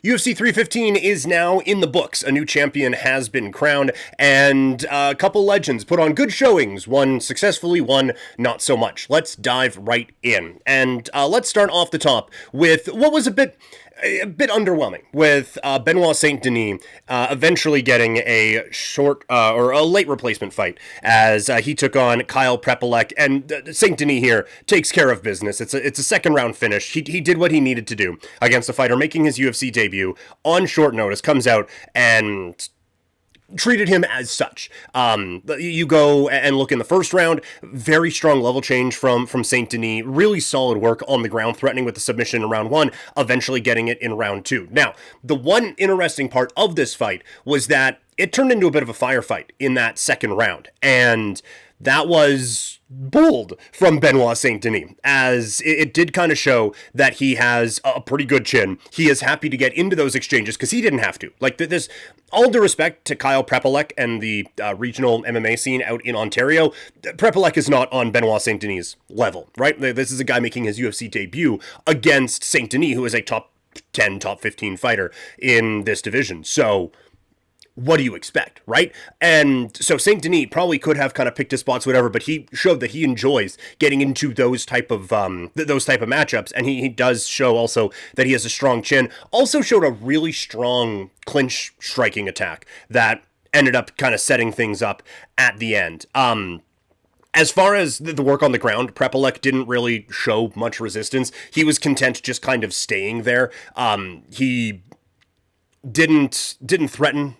UFC 315 is now in the books. A new champion has been crowned, and a couple legends put on good showings. One successfully, one not so much. Let's dive right in. And let's start off the top with what was a bit underwhelming, with Benoit St. Denis eventually getting a short or a late replacement fight as he took on Kyle Prepolec, and St. Denis here takes care of business. It's a second round finish. He did what he needed to do against a fighter making his UFC debut on short notice, comes out and treated him as such. You go and look in the first round, very strong level change from St. Denis, really solid work on the ground, threatening with the submission in round one, eventually getting it in round two. Now, the one interesting part of this fight was that it turned into a bit of a firefight in that second round, and that was bold from Benoit St. Denis, as it did kind of show that he has a pretty good chin. He is happy to get into those exchanges because he didn't have to. Like, this, all due respect to Kyle Prepolec and the regional MMA scene out in Ontario, Prepolec is not on Benoit St. Denis' level, right? This is a guy making his UFC debut against St. Denis, who is a top 10, top 15 fighter in this division. So what do you expect, right? And so St. Denis probably could have kind of picked his spots, whatever, but he showed that he enjoys getting into those type of matchups, and he does show also that he has a strong chin. Also showed a really strong clinch striking attack that ended up kind of setting things up at the end. As far as the work on the ground, Prepolec didn't really show much resistance. He was content just kind of staying there. He didn't threaten.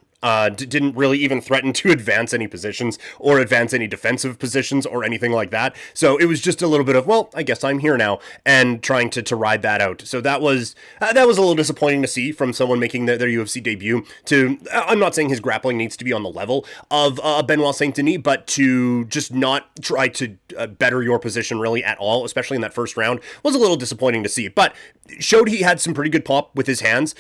Didn't really even threaten to advance any positions or advance any defensive positions or anything like that. So it was just a little bit of, well, I guess I'm here now, and trying to ride that out. So that was a little disappointing to see from someone making their UFC debut. I'm not saying his grappling needs to be on the level of Benoit St. Denis, but to just not try to better your position really at all, especially in that first round, was a little disappointing to see. But showed he had some pretty good pop with his hands.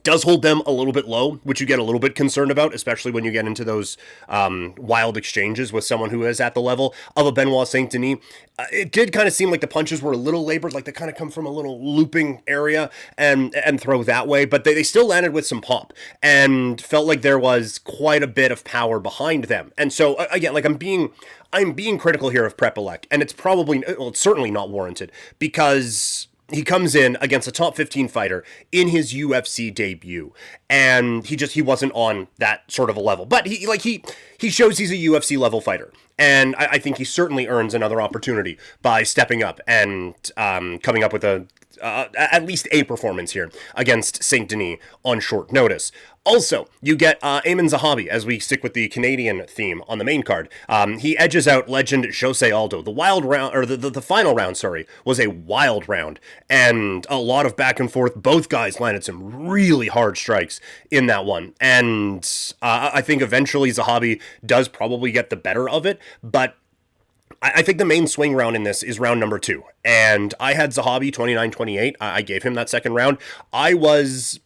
Does hold them a little bit low, which you get a little bit concerned about, especially when you get into those wild exchanges with someone who is at the level of a Benoit St. Denis. It did kind of seem like the punches were a little labored, like they kind of come from a little looping area and throw that way, but they still landed with some pop and felt like there was quite a bit of power behind them. And so, again, like I'm being critical here of Prepolec, and it's certainly not warranted, because he comes in against a top 15 fighter in his UFC debut, and he wasn't on that sort of a level. But he shows he's a UFC level fighter, and I think he certainly earns another opportunity by stepping up and coming up with at least a performance here against St. Denis on short notice. Also, you get Eamon Zahabi, as we stick with the Canadian theme on the main card. He edges out legend Jose Aldo. The wild round, or the final round, was a wild round, and a lot of back and forth. Both guys landed some really hard strikes in that one, and I think eventually Zahabi does probably get the better of it, but I think the main swing round in this is round number 2, and I had Zahabi 29-28. I gave him that second round. I was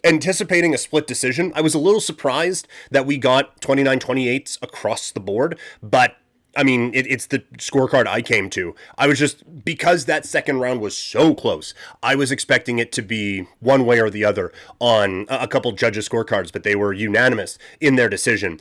anticipating a split decision. I was a little surprised that we got 29-28s across the board, but I mean, it's the scorecard I came to. I was just, because that second round was so close, I was expecting it to be one way or the other on a couple judges' scorecards, but they were unanimous in their decision.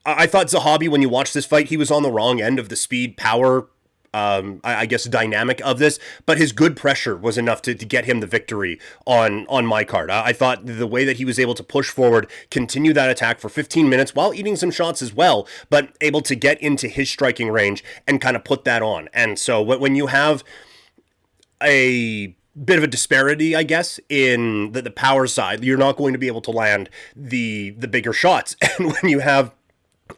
I thought Zahabi, when you watch this fight, he was on the wrong end of the speed, power, I guess, dynamic of this, but his good pressure was enough to get him the victory on my card. I thought the way that he was able to push forward, continue that attack for 15 minutes while eating some shots as well, but able to get into his striking range and kind of put that on. And so when you have a bit of a disparity, I guess, in the power side, you're not going to be able to land the bigger shots. And when you have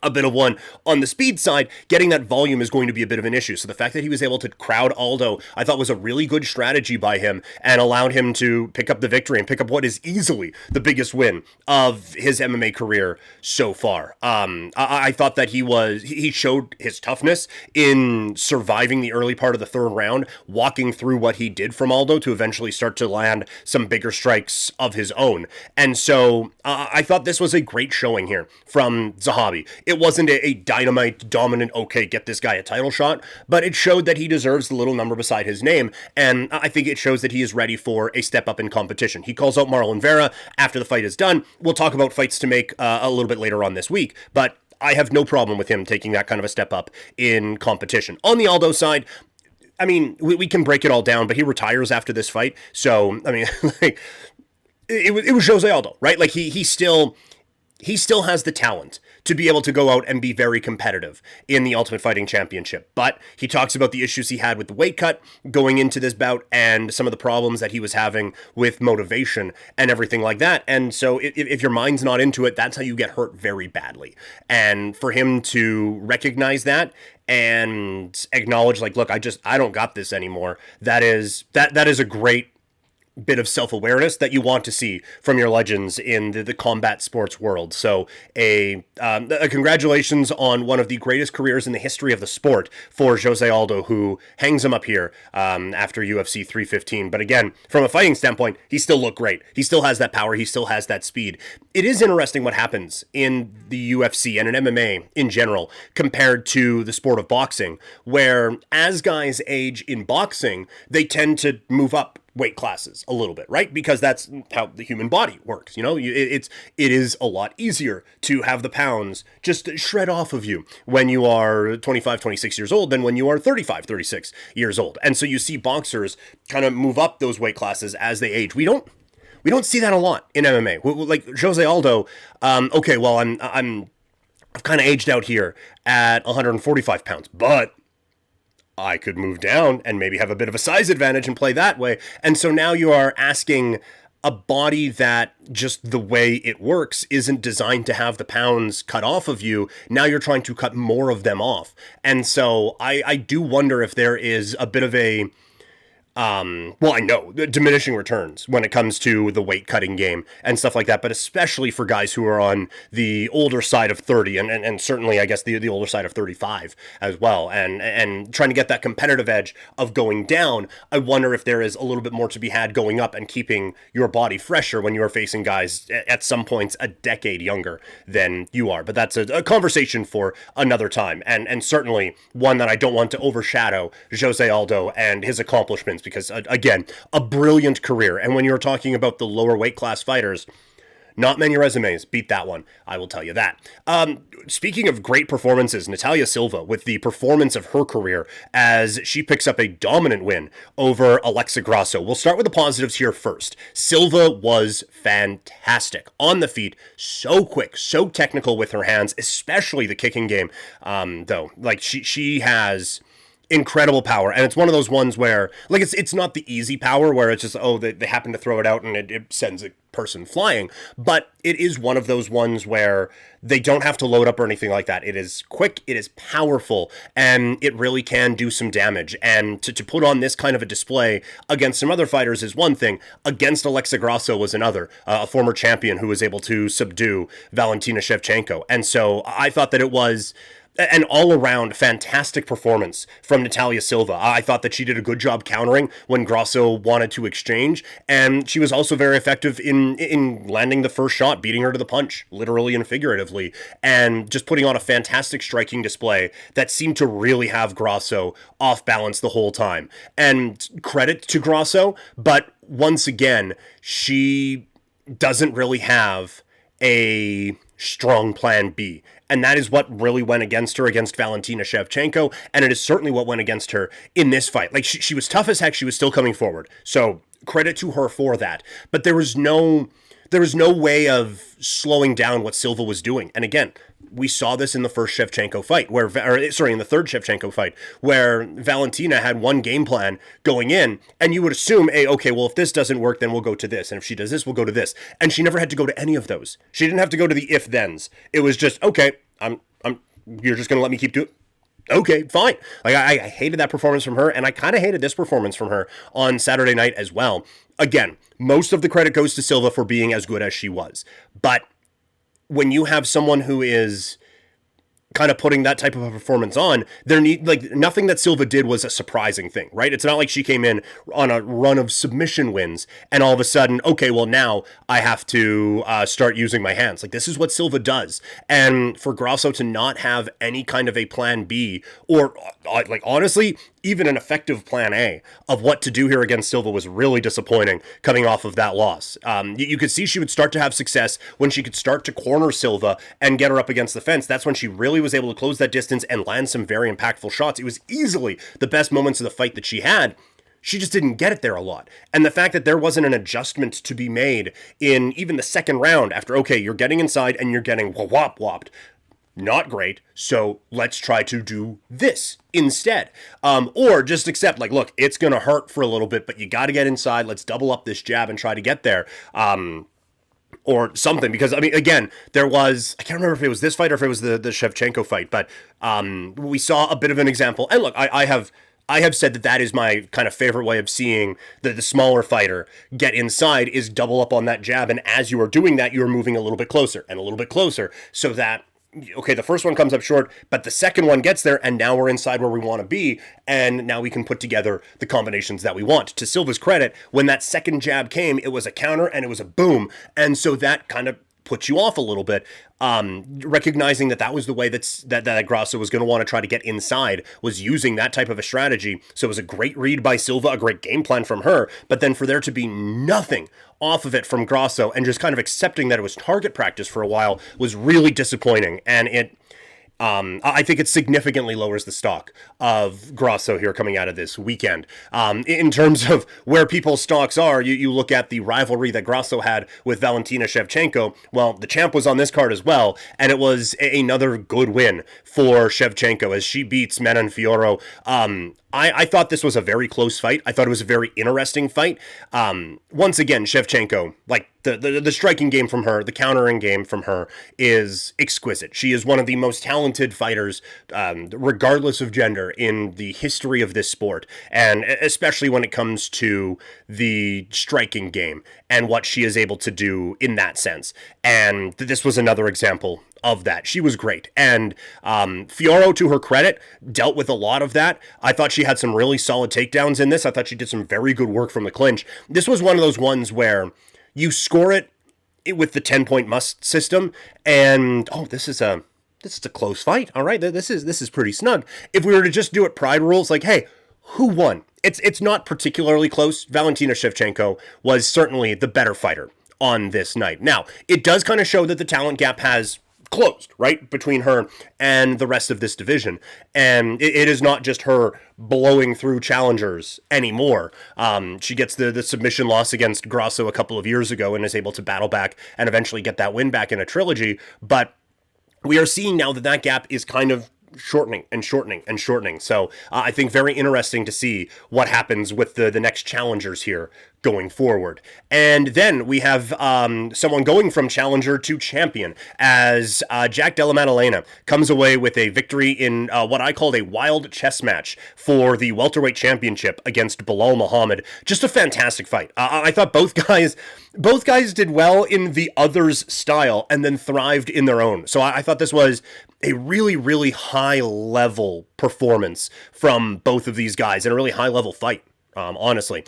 a bit of one on the speed side, getting that volume is going to be a bit of an issue. So the fact that he was able to crowd Aldo, I thought was a really good strategy by him, and allowed him to pick up the victory and pick up what is easily the biggest win of his MMA career so far. I thought that he showed his toughness in surviving the early part of the third round, walking through what he did from Aldo to eventually start to land some bigger strikes of his own. And so I thought this was a great showing here from Zahabi. It wasn't a dynamite, dominant, okay, get this guy a title shot, but it showed that he deserves the little number beside his name, and I think it shows that he is ready for a step up in competition. He calls out Marlon Vera after the fight is done. We'll talk about fights to make a little bit later on this week, but I have no problem with him taking that kind of a step up in competition. On the Aldo side, I mean, we can break it all down, but he retires after this fight. So, I mean, like, it was Jose Aldo, right? Like, he still has the talent to be able to go out and be very competitive in the Ultimate Fighting Championship. But he talks about the issues he had with the weight cut going into this bout and some of the problems that he was having with motivation and everything like that. And so if your mind's not into it, that's how you get hurt very badly. And for him to recognize that and acknowledge, like, look, I don't got this anymore. That is a great bit of self-awareness that you want to see from your legends in the combat sports world. So a congratulations on one of the greatest careers in the history of the sport for Jose Aldo, who hangs him up here after UFC 315. But again, from a fighting standpoint, he still looked great. He still has that power. He still has that speed. It is interesting what happens in the UFC and in MMA in general compared to the sport of boxing, where as guys age in boxing, they tend to move up weight classes a little bit, right? Because that's how the human body works. You know, it is a lot easier to have the pounds just shred off of you when you are 25, 26 years old than when you are 35, 36 years old. And so you see boxers kind of move up those weight classes as they age. We don't see that a lot in MMA. Like Jose Aldo, okay, well, I've kind of aged out here at 145 pounds, but I could move down and maybe have a bit of a size advantage and play that way. And so now you are asking a body that just the way it works isn't designed to have the pounds cut off of you. Now you're trying to cut more of them off. And so I do wonder if there is a bit of a well, I know diminishing returns when it comes to the weight cutting game and stuff like that, but especially for guys who are on the older side of 30 and certainly I guess the older side of 35 as well, and trying to get that competitive edge of going down. I wonder if there is a little bit more to be had going up and keeping your body fresher when you are facing guys at some points a decade younger than you are. But that's a conversation for another time, and certainly one that I don't want to overshadow Jose Aldo and his accomplishments, because, again, a brilliant career. And when you're talking about the lower weight class fighters, not many resumes beat that one, I will tell you that. Speaking of great performances, Natalia Silva with the performance of her career as she picks up a dominant win over Alexa Grasso. We'll start with the positives here first. Silva was fantastic on the feet, so quick, so technical with her hands, especially the kicking game, though. Like, she has incredible power, and it's one of those ones where, like, it's not the easy power where it's just, oh, they happen to throw it out and it sends a person flying, but it is one of those ones where they don't have to load up or anything like that. It is quick, it is powerful, and it really can do some damage. And to put on this kind of a display against some other fighters is one thing. Against Alexa Grasso was another, a former champion who was able to subdue Valentina Shevchenko. And so I thought that it was an all-around fantastic performance from Natalia Silva. I thought that she did a good job countering when Grasso wanted to exchange, and she was also very effective in landing the first shot, beating her to the punch, literally and figuratively, and just putting on a fantastic striking display that seemed to really have Grasso off balance the whole time. And credit to Grasso, but once again, she doesn't really have a strong plan B. And that is what really went against her against Valentina Shevchenko, and it is certainly what went against her in this fight. Like, she was tough as heck, she was still coming forward, so credit to her for that. But there was no way of slowing down what Silva was doing. And again, we saw this in the first Shevchenko fight, in the third Shevchenko fight, where Valentina had one game plan going in, and you would assume, hey, okay, well, if this doesn't work, then we'll go to this, and if she does this, we'll go to this. And she never had to go to any of those. She didn't have to go to the if-thens. It was just, okay, you're just going to let me keep doing. Okay, fine. Like, I hated that performance from her, and I kind of hated this performance from her on Saturday night as well. Again, most of the credit goes to Silva for being as good as she was. But when you have someone who is kind of putting that type of a performance on, nothing that Silva did was a surprising thing, right? It's not like she came in on a run of submission wins and all of a sudden, okay, well now I have to start using my hands. Like, this is what Silva does. And for Grasso to not have any kind of a plan B or honestly, even an effective plan A of what to do here against Silva was really disappointing coming off of that loss. You could see she would start to have success when she could start to corner Silva and get her up against the fence. That's when she really was able to close that distance and land some very impactful shots. It was easily the best moments of the fight that she had. She just didn't get it there a lot. And the fact that there wasn't an adjustment to be made in even the second round after, okay, you're getting inside and you're getting whopped. Not great, so let's try to do this instead. Or just accept, like, look, it's going to hurt for a little bit, but you got to get inside. Let's double up this jab and try to get there. Or something, because, I mean, again, there was, I can't remember if it was this fight or if it was the Shevchenko fight, but we saw a bit of an example. And look, I have said that is my kind of favorite way of seeing the smaller fighter get inside is double up on that jab. And as you are doing that, you're moving a little bit closer and a little bit closer so that, okay, the first one comes up short, but the second one gets there, and now we're inside where we want to be, and now we can put together the combinations that we want. To Silva's credit, when that second jab came, it was a counter, and it was a boom, and so that kind of puts you off a little bit, recognizing that was the way that Grasso was going to want to try to get inside, was using that type of a strategy. So it was a great read by Silva, a great game plan from her, but then for there to be nothing off of it from Grasso and just kind of accepting that it was target practice for a while was really disappointing, and I think it significantly lowers the stock of Grasso here coming out of this weekend. In terms of where people's stocks are, you look at the rivalry that Grasso had with Valentina Shevchenko. Well, the champ was on this card as well, and it was another good win for Shevchenko as she beats Manon Fiorot. I thought this was a very close fight. I thought it was a very interesting fight. Once again, Shevchenko, like the striking game from her, the countering game from her is exquisite. She is one of the most talented fighters, regardless of gender, in the history of this sport, and especially when it comes to the striking game and what she is able to do in that sense. And this was another example of that. She was great. And Fiorot, to her credit, dealt with a lot of that. I thought she had some really solid takedowns in this. I thought she did some very good work from the clinch. This was one of those ones where you score it with the 10-point must system, and this is a close fight. All right, this is pretty snug. If we were to just do it pride rules, like, hey, who won? It's not particularly close. Valentina Shevchenko was certainly the better fighter on this night. Now, it does kind of show that the talent gap has closed, right, between her and the rest of this division. And it is not just her blowing through challengers anymore. She gets the submission loss against Grasso a couple of years ago and is able to battle back and eventually get that win back in a trilogy. But we are seeing now that gap is kind of shortening. So I think very interesting to see what happens with the next challengers here going forward. And then we have someone going from challenger to champion as Jack Della Maddalena comes away with a victory in what I called a wild chess match for the welterweight championship against Belal Muhammad. Just a fantastic fight. I thought both guys did well in the other's style and then thrived in their own. So I thought this was a really, really high-level performance from both of these guys and a really high-level fight, honestly.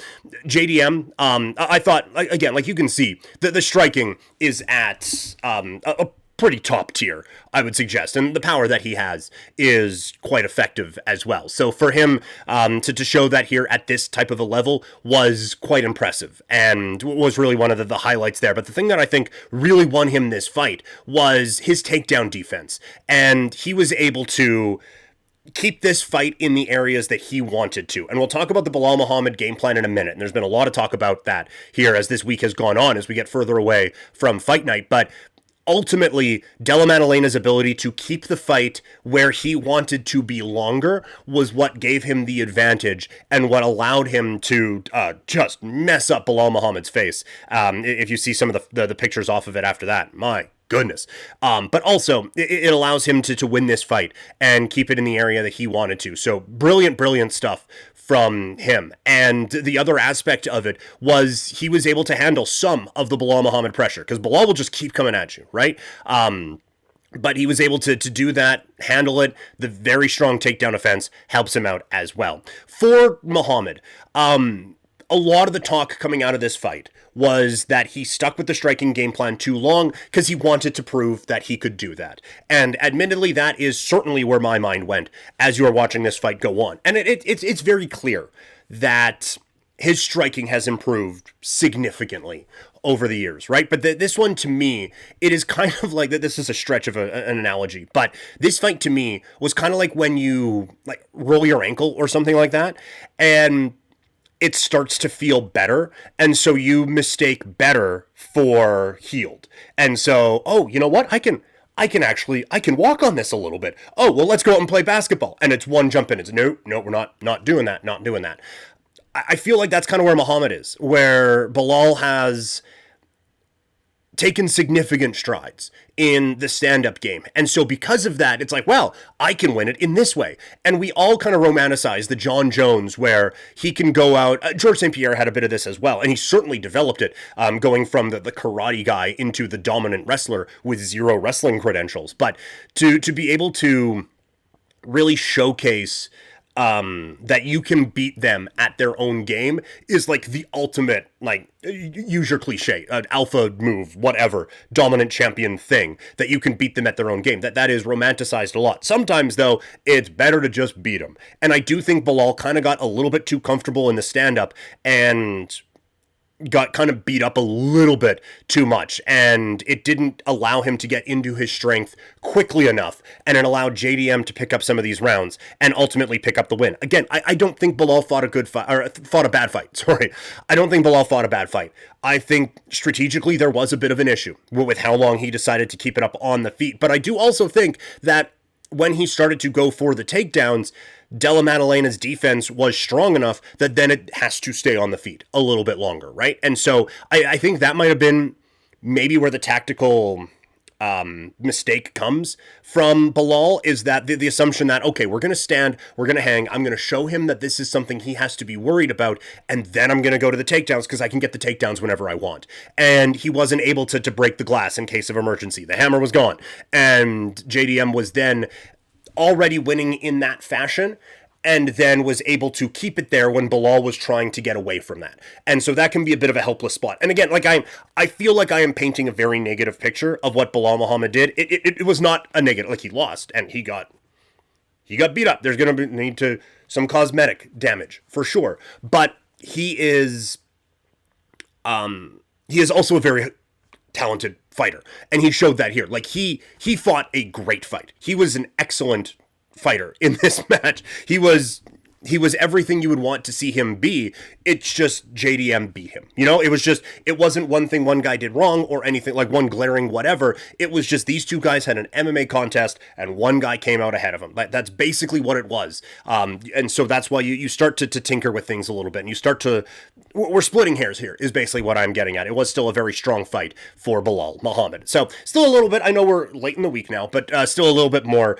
JDM, I thought, again, like you can see, the striking is at a pretty top tier, I would suggest, and the power that he has is quite effective as well. So for him to show that here at this type of a level was quite impressive and was really one of the highlights there. But the thing that I think really won him this fight was his takedown defense, and he was able to keep this fight in the areas that he wanted to. And we'll talk about the Belal Muhammad game plan in a minute, and there's been a lot of talk about that here as this week has gone on, as we get further away from fight night. But ultimately, Della Madalena's ability to keep the fight where he wanted to be longer was what gave him the advantage and what allowed him to just mess up Belal Muhammad's face. If you see some of the pictures off of it after that, my goodness. But also, it allows him to win this fight and keep it in the area that he wanted to. So brilliant stuff from him. And the other aspect of it was he was able to handle some of the Belal Muhammad pressure, because Belal will just keep coming at you, right? But he was able to do that, handle it. The very strong takedown offense helps him out as well. For Muhammad, a lot of the talk coming out of this fight was that he stuck with the striking game plan too long because he wanted to prove that he could do that. And admittedly, that is certainly where my mind went as you are watching this fight go on. And it's very clear that his striking has improved significantly over the years, right? But this one, to me, it is kind of like that. This is a stretch of an analogy, but this fight to me was kind of like when you like roll your ankle or something like that, and it starts to feel better, and so you mistake better for healed. And so, oh, you know what? I can walk on this a little bit. Oh, well, let's go out and play basketball. And it's one jump in. It's no, we're not doing that. Not doing that. I feel like that's kind of where Muhammad is, where Belal has taken significant strides in the stand-up game. And so because of that, it's like, well, I can win it in this way. And we all kind of romanticize the John Jones where he can go out. George St. Pierre had a bit of this as well, and he certainly developed it, going from the karate guy into the dominant wrestler with zero wrestling credentials. But to be able to really showcase that you can beat them at their own game is like the ultimate, like, use your cliche, alpha move, whatever, dominant champion thing, that you can beat them at their own game. That is romanticized a lot. Sometimes, though, it's better to just beat them. And I do think Belal kind of got a little bit too comfortable in the stand-up and got kind of beat up a little bit too much, and it didn't allow him to get into his strength quickly enough, and it allowed JDM to pick up some of these rounds and ultimately pick up the win. Again, I don't think Belal fought a good fight, or fought a bad fight. Sorry. I don't think Belal fought a bad fight. I think strategically there was a bit of an issue with how long he decided to keep it up on the feet, but I do also think that when he started to go for the takedowns, Della Maddalena's defense was strong enough that then it has to stay on the feet a little bit longer, right? And so I think that might have been maybe where the tactical mistake comes from Belal, is that the assumption that, okay, we're going to stand, we're going to hang, I'm going to show him that this is something he has to be worried about, and then I'm going to go to the takedowns because I can get the takedowns whenever I want. And he wasn't able to break the glass in case of emergency. The hammer was gone, and JDM was then already winning in that fashion, and then was able to keep it there when Belal was trying to get away from that. And so that can be a bit of a helpless spot. And again, like I feel like I am painting a very negative picture of what Belal Muhammad did. It was not a negative, like he lost and he got beat up. There's going to be need to some cosmetic damage for sure. But he is also a very talented fighter, and he showed that here. Like he fought a great fight. He was an excellent fighter in this match. He was everything you would want to see him be. It's just JDM beat him. You know, it wasn't one thing one guy did wrong or anything, like one glaring whatever. It was just these two guys had an MMA contest and one guy came out ahead of him. That's basically what it was. And so that's why you start to tinker with things a little bit, and you start to, we're splitting hairs here is basically what I'm getting at. It was still a very strong fight for Belal Muhammad. So still a little bit, I know we're late in the week now, but still a little bit more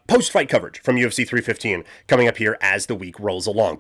post-fight coverage from UFC 315 coming up here as the week rolls along.